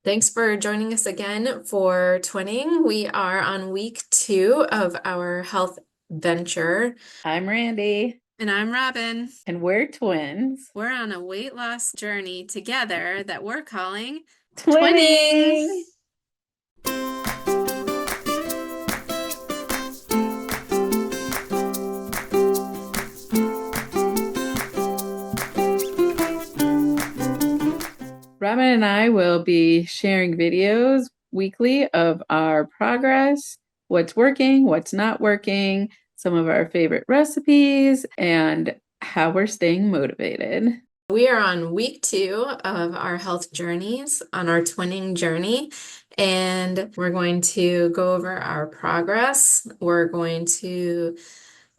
Thanks for joining us again for twinning. We are on week 2 of our health venture, I'm Randy, and I'm Robyn. and we're twins. We're on a weight loss journey together that we're calling twinning. Twinning! Robin and I will be sharing videos weekly of our progress, what's working, what's not working, some of our favorite recipes, and how we're staying motivated. We are on week 2 of our health journeys, on our twinning journey, and we're going to go over our progress. We're going to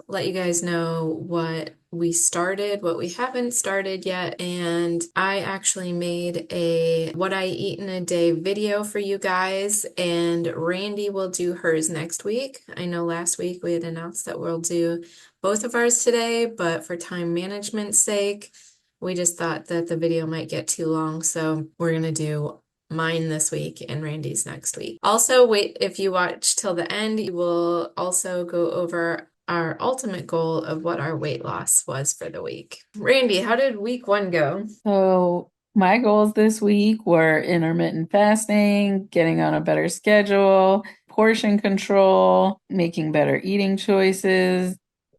let you guys know what we started, what we haven't started yet, and I actually made a what I eat in a day video for you guys, and Randy will do hers next week. I know last week we had announced that we'll do both of ours today, but for time management's sake, we just thought that the video might get too long, so we're gonna do mine this week and Randy's next week. Also, wait, if you watch till the end, you will also go over our ultimate goal of what our weight loss was for the week. Randy, how did week 1 go? So, my goals this week were intermittent fasting, getting on a better schedule, portion control, making better eating choices,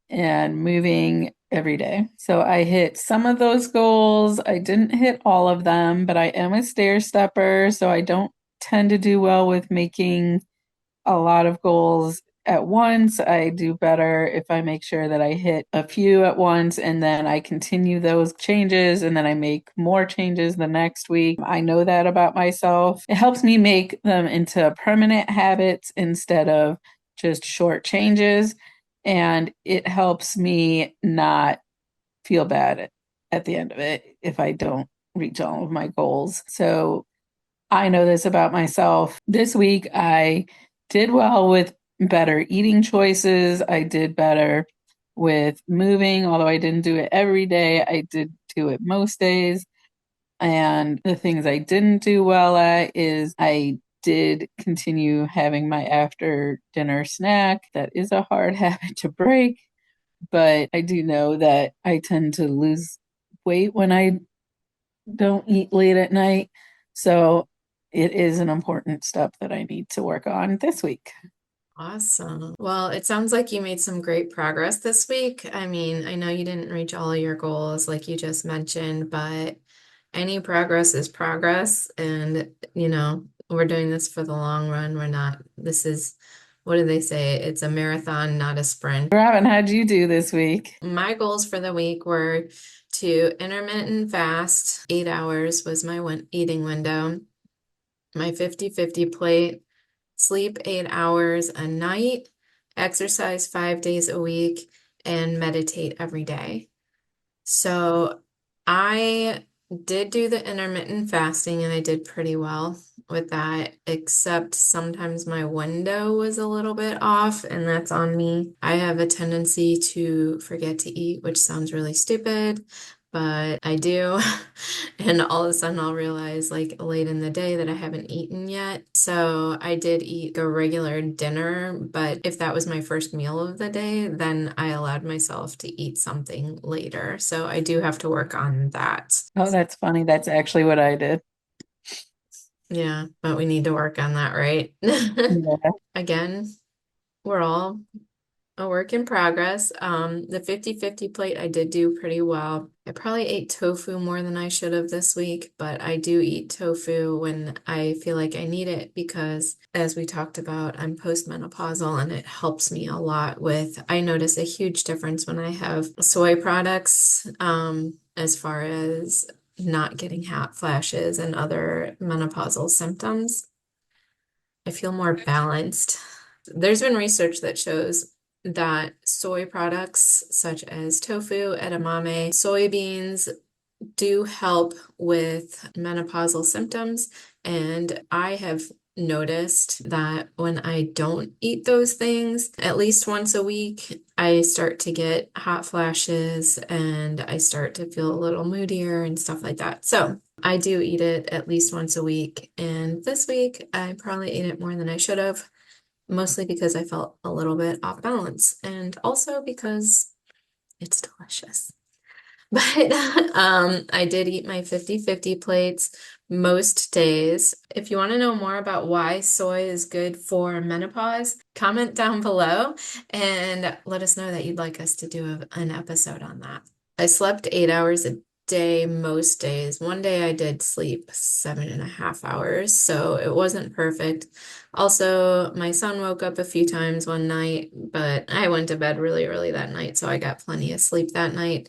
and moving every day. So, I hit some of those goals. I didn't hit all of them, but I am a stair stepper, so I don't tend to do well with making a lot of goals at once. I do better if I make sure that I hit a few at once and then I continue those changes and then I make more changes the next week. I know that about myself. It helps me make them into permanent habits instead of just short changes. And it helps me not feel bad at the end of it if I don't reach all of my goals. So I know this about myself. This week, I did well with better eating choices. I did better with moving, although I didn't do it every day. I did do it most days. And the things I didn't do well at is I did continue having my after dinner snack. That is a hard habit to break, but I do know that I tend to lose weight when I don't eat late at night. So it is an important step that I need to work on this week. Awesome. Well, it sounds like you made some great progress this week. I mean, I know you didn't reach all of your goals like you just mentioned, but any progress is progress. And, we're doing this for the long run. We're not, this is, what do they say? It's a marathon, not a sprint. Robin, how'd you do this week? My goals for the week were to intermittent fast. 8 hours was my eating window. My 50-50 plate, sleep 8 hours a night, exercise 5 days a week, and meditate every day. So I did do the intermittent fasting and I did pretty well with that, except sometimes my window was a little bit off, and that's on me. I have a tendency to forget to eat, which sounds really stupid, but I do. And all of a sudden I'll realize like late in the day that I haven't eaten yet. So I did eat a regular dinner, but if that was my first meal of the day, then I allowed myself to eat something later. So I do have to work on that. Oh, that's funny. That's actually what I did. Yeah, but we need to work on that, right? Yeah. Again, we're all a work in progress. The 50-50 plate, I did do pretty well. I probably ate tofu more than I should have this week, but I do eat tofu when I feel like I need it because, as we talked about, I'm postmenopausal and it helps me a lot with, I notice a huge difference when I have soy products, as far as not getting hot flashes and other menopausal symptoms. I feel more balanced. There's been research that shows that soy products such as tofu, edamame, soybeans do help with menopausal symptoms. And I have noticed that when I don't eat those things at least once a week, I start to get hot flashes and I start to feel a little moodier and stuff like that. So I do eat it at least once a week, and this week I probably ate it more than I should have, mostly because I felt a little bit off balance, and also because it's delicious. But I did eat my 50-50 plates most days. If you want to know more about why soy is good for menopause, comment down below and let us know that you'd like us to do an episode on that. I slept 8 hours a day most days. One day I did sleep 7.5 hours, so it wasn't perfect. Also, my son woke up a few times one night, but I went to bed really early that night, so I got plenty of sleep that night.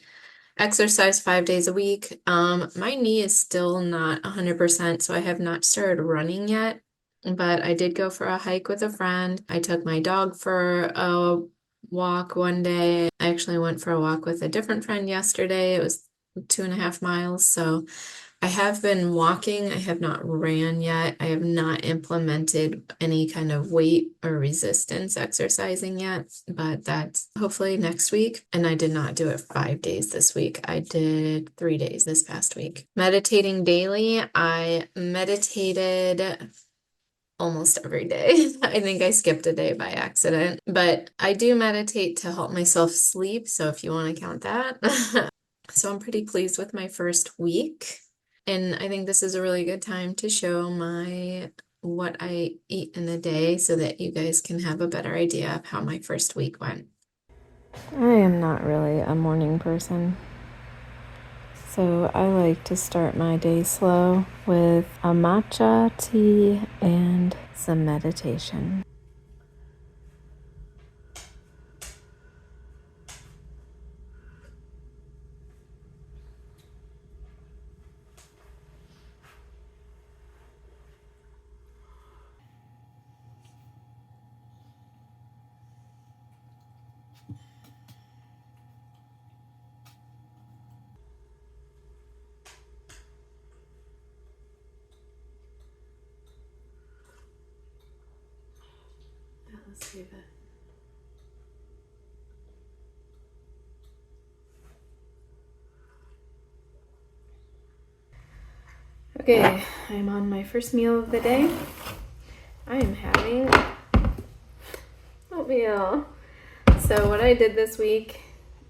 Exercise 5 days a week. My knee is still not 100%, so I have not started running yet, but I did go for a hike with a friend. I took my dog for a walk one day. I actually went for a walk with a different friend yesterday. It was 2.5 miles, so I have been walking. I have not ran yet. I have not implemented any kind of weight or resistance exercising yet, but that's hopefully next week. And I did not do it 5 days this week. I did 3 days this past week. Meditating daily. I meditated almost every day. I think I skipped a day by accident, but I do meditate to help myself sleep. So if you want to count that. So I'm pretty pleased with my first week. And I think this is a really good time to show what I eat in a day so that you guys can have a better idea of how my first week went. I am not really a morning person, so I like to start my day slow with a matcha tea and some meditation. Let's save it. Okay, I'm on my first meal of the day. I am having oatmeal. So what I did this week,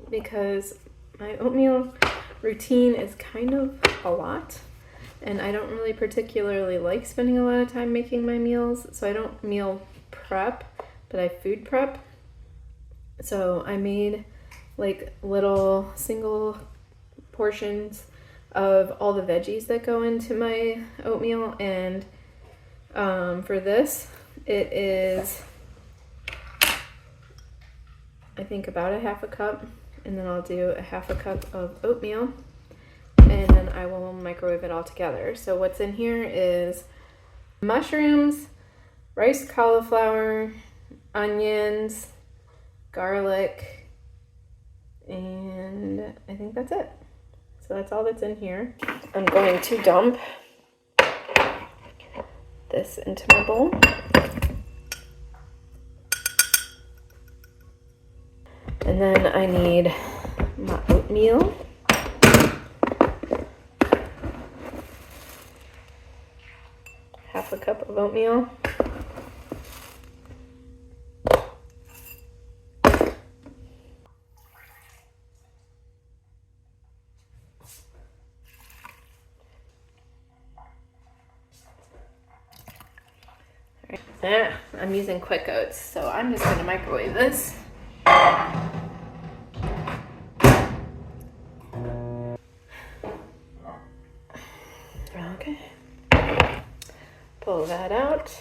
because my oatmeal routine is kind of a lot, and I don't really particularly like spending a lot of time making my meals, so I don't meal prep, but I food prep. So I made like little single portions of all the veggies that go into my oatmeal, and for this it is, I think, about a half a cup, and then I'll do a half a cup of oatmeal, and then I will microwave it all together. So what's in here is mushrooms, rice cauliflower, onions, garlic, and I think that's it. So that's all that's in here. I'm going to dump this into my bowl. And then I need my oatmeal. Half a cup of oatmeal. I'm using quick oats, so I'm just going to microwave this. Okay. Pull that out.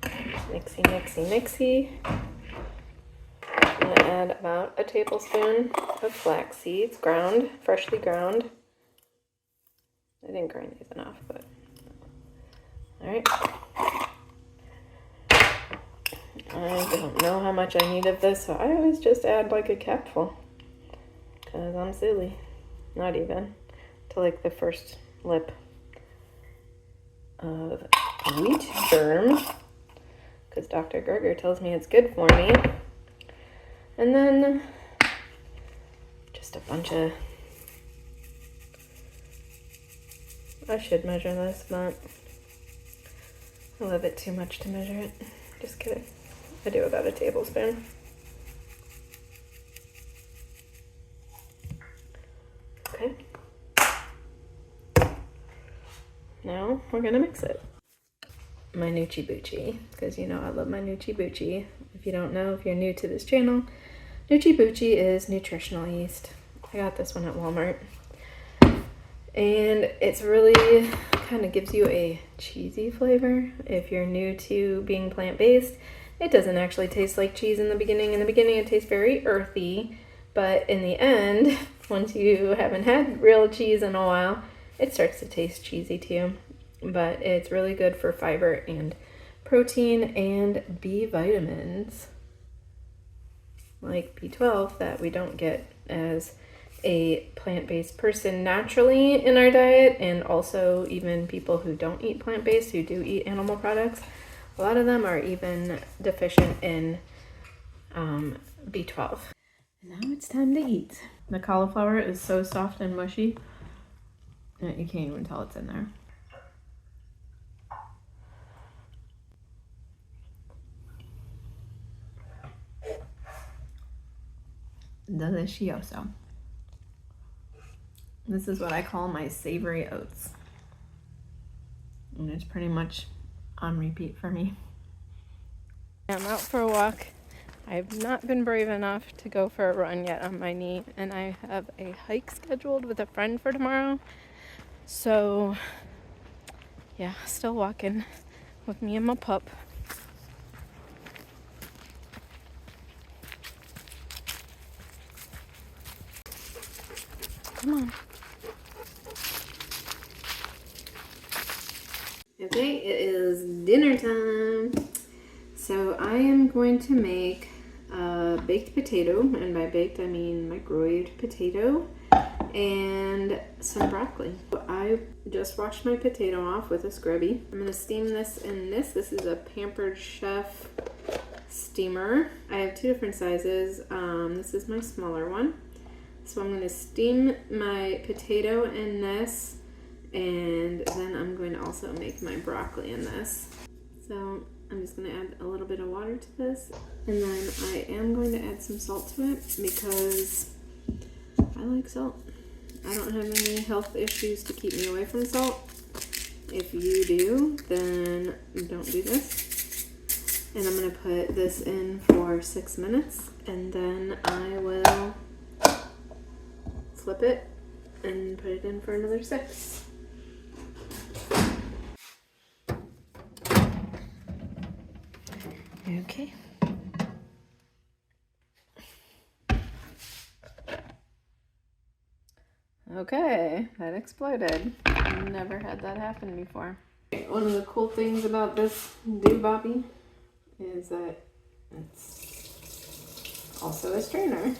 Mixy, mixy, mixy. I'm going to add about a tablespoon of flax seeds, ground, freshly ground. I didn't grind these enough, but all right. I don't know how much I need of this, so I always just add like a capful, because I'm silly. Not even to like the first lip of wheat germ, because Dr. Gerger tells me it's good for me. And then just a bunch of I should measure this, but I love it too much to measure it. Just kidding. I do about a tablespoon. Okay. Now we're gonna mix it. My Nuchi Buchi, because you know I love my Nuchi Buchi. If you don't know, if you're new to this channel, Nuchi Buchi is nutritional yeast. I got this one at Walmart. And it's really kind of gives you a cheesy flavor. If you're new to being plant-based, it doesn't actually taste like cheese in the beginning. In the beginning, it tastes very earthy, but in the end, once you haven't had real cheese in a while, it starts to taste cheesy too. But it's really good for fiber and protein and B vitamins, like B12 that we don't get as a plant-based person naturally in our diet, and also even people who don't eat plant-based, who do eat animal products, a lot of them are even deficient in B12. Now it's time to eat. The cauliflower is so soft and mushy that you can't even tell it's in there. Delicioso. This is what I call my savory oats. And it's pretty much on repeat for me. I'm out for a walk. I've not been brave enough to go for a run yet on my knee, and I have a hike scheduled with a friend for tomorrow. So, yeah, still walking with me and my pup. Come on. Okay, it is dinner time. So I am going to make a baked potato, and by baked I mean microwaved potato, and some broccoli. I just washed my potato off with a scrubby. I'm going to steam this in this. This is a Pampered Chef steamer. I have two different sizes. This is my smaller one. So I'm going to steam my potato in this, and then I'm going to also make my broccoli in this. So I'm just going to add a little bit of water to this, and then I am going to add some salt to it because I like salt. I don't have any health issues to keep me away from salt. If you do, then don't do this. And I'm going to put this in for 6 minutes, and then I will flip it and put it in for another 6. Okay. Okay, that exploded. Never had that happen before. One of the cool things about this doobobby is that it's also a strainer. I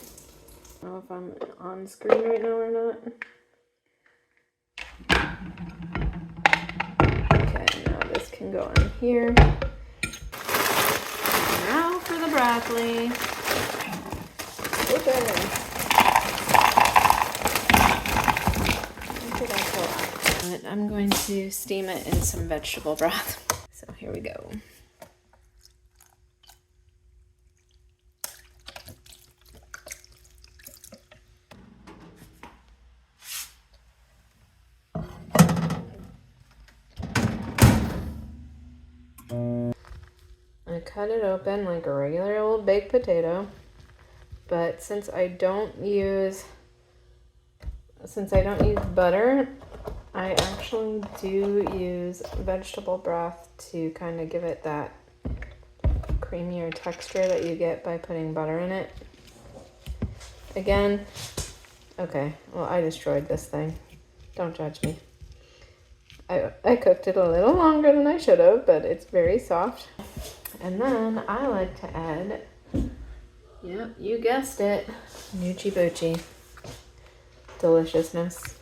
don't know if I'm on screen right now or not. Okay, now this can go on here. Now for the broccoli. Okay. But I'm going to steam it in some vegetable broth. So here we go. I cut it open like a regular old baked potato, but since I don't use butter, I actually do use vegetable broth to kind of give it that creamier texture that you get by putting butter in it. Again, okay, well, I destroyed this thing. Don't judge me. I cooked it a little longer than I should have, but it's very soft. And then I like to add, yep, you guessed it, Nuchi Buchi. Deliciousness.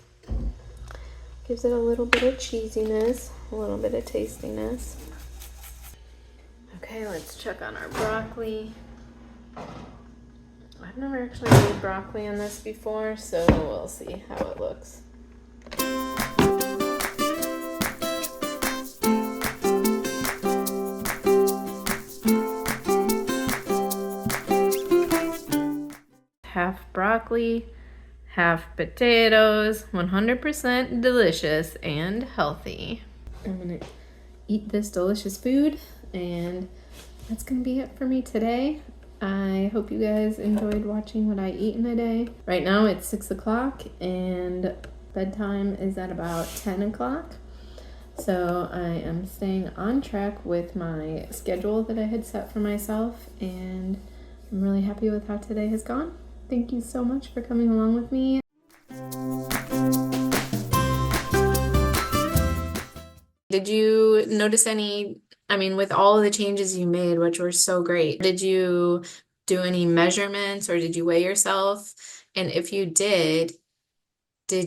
Gives it a little bit of cheesiness, a little bit of tastiness. Okay, let's check on our broccoli. I've never actually made broccoli in this before, so we'll see how it looks. broccoli, half potatoes, 100% delicious and healthy. I'm gonna eat this delicious food, and that's gonna be it for me today. I hope you guys enjoyed watching what I eat in a day. Right now it's 6 o'clock and bedtime is at about 10 o'clock. So I am staying on track with my schedule that I had set for myself, and I'm really happy with how today has gone. Thank you so much for coming along with me. Did you notice any, I mean, with all of the changes you made, which were so great, did you do any measurements or did you weigh yourself? And if you did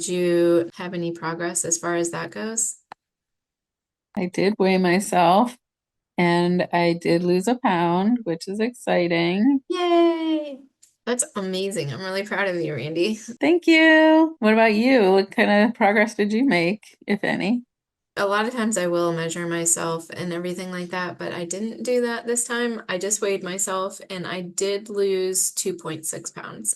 you have any progress as far as that goes? I did weigh myself and I did lose a pound, which is exciting. Yay! That's amazing. I'm really proud of you, Randy. Thank you. What about you? What kind of progress did you make, if any? A lot of times I will measure myself and everything like that, but I didn't do that this time. I just weighed myself and I did lose 2.6 pounds.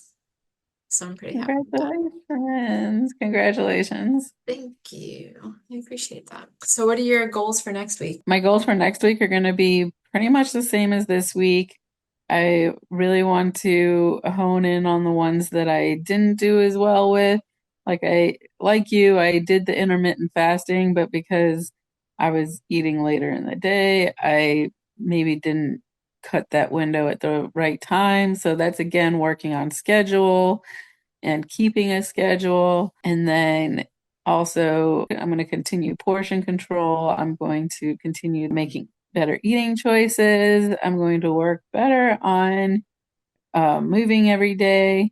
So I'm pretty happy with that. Congratulations. Congratulations. Thank you. I appreciate that. So what are your goals for next week? My goals for next week are going to be pretty much the same as this week. I really want to hone in on the ones that I didn't do as well with. Like you, I did the intermittent fasting, but because I was eating later in the day, I maybe didn't cut that window at the right time. So that's again working on schedule and keeping a schedule. And then also, I'm going to continue portion control. I'm going to continue making better eating choices. I'm going to work better on moving every day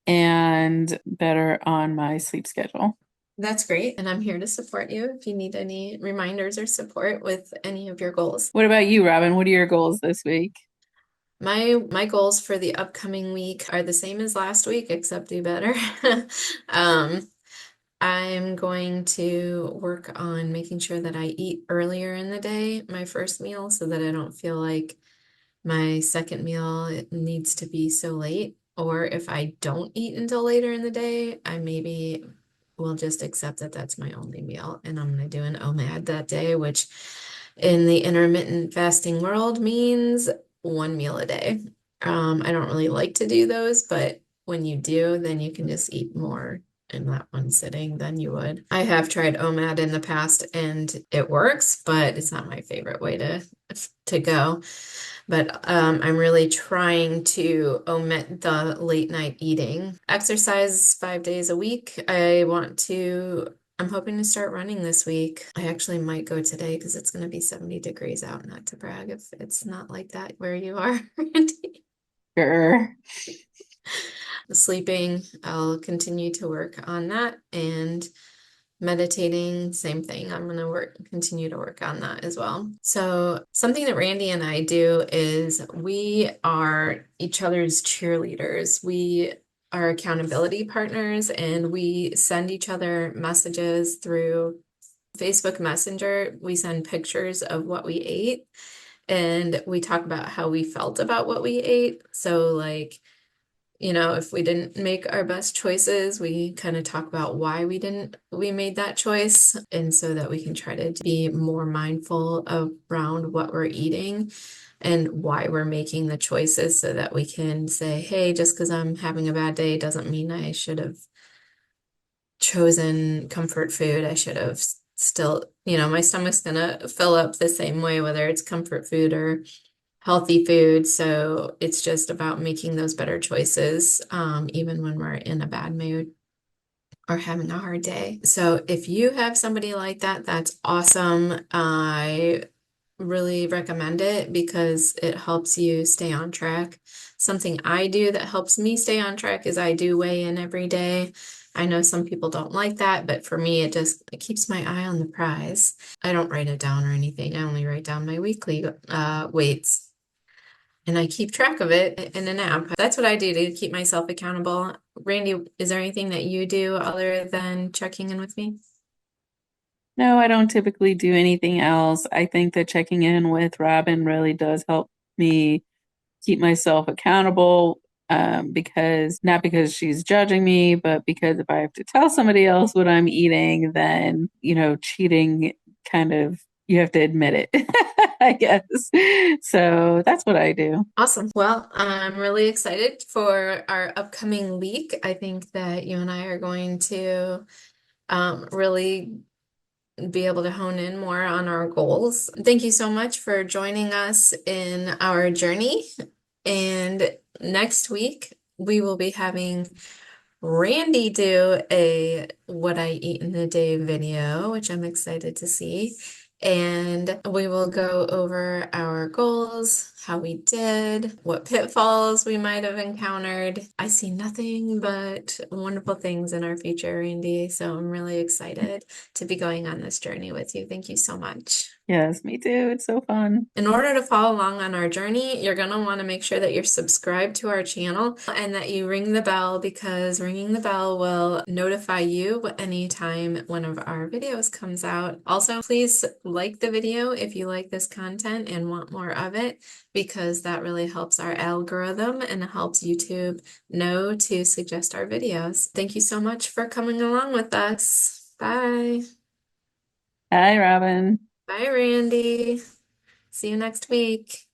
and better on my sleep schedule. That's great. And I'm here to support you if you need any reminders or support with any of your goals. What about you, Robyn? What are your goals this week? My goals for the upcoming week are the same as last week, except do better. Um, I'm going to work on making sure that I eat earlier in the day, my first meal, so that I don't feel like my second meal it needs to be so late. Or if I don't eat until later in the day, I maybe will just accept that that's my only meal and I'm going to do an OMAD that day, which in the intermittent fasting world means one meal a day. I don't really like to do those, but when you do, then you can just eat more in that one sitting than you would. I have tried OMAD in the past and it works, but it's not my favorite way to go. But I'm really trying to omit the late night eating. Exercise 5 days a week. I'm hoping to start running this week. I actually might go today because it's going to be 70 degrees out, not to brag if it's not like that where you are, Randy. Sure. Sleeping, I'll continue to work on that, and meditating, same thing. I'm going to continue to work on that as well. So something that Randy and I do is we are each other's cheerleaders. We are accountability partners and we send each other messages through Facebook Messenger. We send pictures of what we ate and we talk about how we felt about what we ate. So like, if we didn't make our best choices, we kind of talk about why we made that choice. And so that we can try to be more mindful around what we're eating and why we're making the choices so that we can say, hey, just because I'm having a bad day doesn't mean I should have chosen comfort food. I should have still, my stomach's gonna fill up the same way, whether it's comfort food or healthy food. So it's just about making those better choices, even when we're in a bad mood or having a hard day. So if you have somebody like that, that's awesome. I really recommend it because it helps you stay on track. Something I do that helps me stay on track is I do weigh in every day. I know some people don't like that, but for me, it keeps my eye on the prize. I don't write it down or anything. I only write down my weekly weights and I keep track of it in an app. That's what I do to keep myself accountable. Randy, is there anything that you do other than checking in with me? No, I don't typically do anything else. I think that checking in with Robyn really does help me keep myself accountable because not because she's judging me, but because if I have to tell somebody else what I'm eating, then, cheating kind of, you have to admit it, I guess. So that's what I do. Awesome. Well, I'm really excited for our upcoming week. I think that you and I are going to really be able to hone in more on our goals. Thank you so much for joining us in our journey. And next week, we will be having Randy do a what I eat in a day video, which I'm excited to see. And we will go over our goals, how we did, what pitfalls we might have encountered. I see nothing but wonderful things in our future, Randy. So I'm really excited to be going on this journey with you. Thank you so much. Yes, me too. It's so fun. In order to follow along on our journey, you're going to want to make sure that you're subscribed to our channel and that you ring the bell because ringing the bell will notify you anytime one of our videos comes out. Also, please like the video if you like this content and want more of it because that really helps our algorithm and helps YouTube know to suggest our videos. Thank you so much for coming along with us. Bye. Hi, Robin. Bye, Randy. See you next week.